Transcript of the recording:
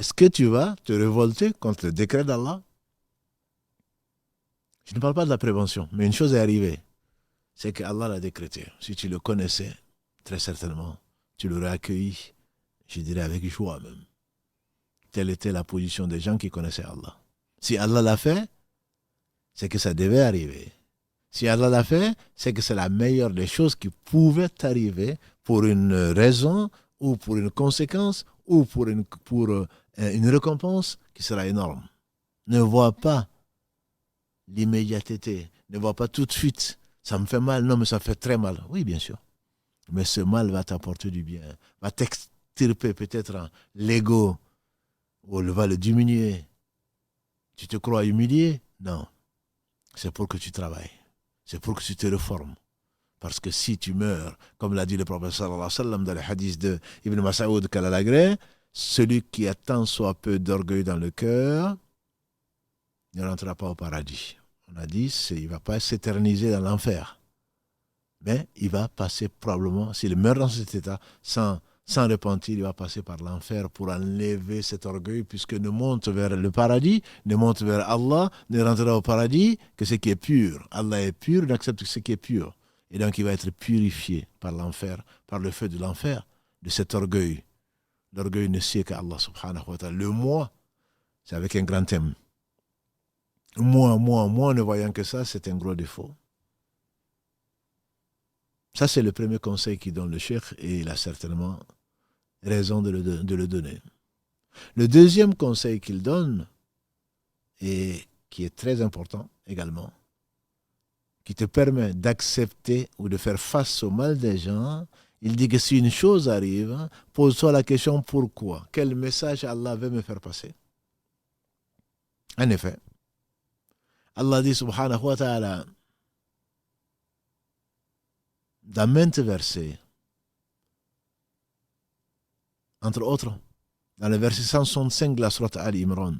Est-ce que tu vas te révolter contre le décret d'Allah? Je ne parle pas de la prévention, mais une chose est arrivée. C'est qu'Allah l'a décrété. Si tu le connaissais, très certainement, tu l'aurais accueilli, je dirais avec joie même. Telle était la position des gens qui connaissaient Allah. Si Allah l'a fait, c'est que ça devait arriver. Si Allah l'a fait, c'est que c'est la meilleure des choses qui pouvaient arriver pour une raison ou pour une conséquence ou pour une récompense qui sera énorme. Ne vois pas l'immédiateté, ne vois pas tout de suite. Ça me fait mal, non mais ça fait très mal. Oui, bien sûr. Mais ce mal va t'apporter du bien, va t'extirper peut-être l'ego, ou va le diminuer. Tu te crois humilié? Non. C'est pour que tu travailles. C'est pour que tu te reformes. Parce que si tu meurs, comme l'a dit le prophète sallallahu alayhi wa sallam dans le hadith de Ibn Mas'ud Kalalagré, celui qui a tant soit peu d'orgueil dans le cœur ne rentrera pas au paradis. On a dit, il ne va pas s'éterniser dans l'enfer. Mais il va passer probablement, s'il meurt dans cet état, sans repentir, il va passer par l'enfer pour enlever cet orgueil, puisque ne monte vers le paradis, ne monte vers Allah, ne rentrera au paradis que ce qui est pur. Allah est pur, il accepte ce qui est pur. Et donc il va être purifié par l'enfer, par le feu de l'enfer, de cet orgueil. L'orgueil ne sait qu'Allah subhanahu wa ta'ala. Le moi, c'est avec un grand thème. Moi, ne voyant que ça, c'est un gros défaut. Ça, c'est le premier conseil qu'il donne le cheikh et il a certainement raison de le donner. Le deuxième conseil qu'il donne, et qui est très important également, qui te permet d'accepter ou de faire face au mal des gens, il dit que si une chose arrive, pose-toi la question pourquoi? Quel message Allah veut me faire passer? En effet, Allah dit subhanahu wa ta'ala dans maintes versets, entre autres, dans le verset 165 de la sourate Al Imran,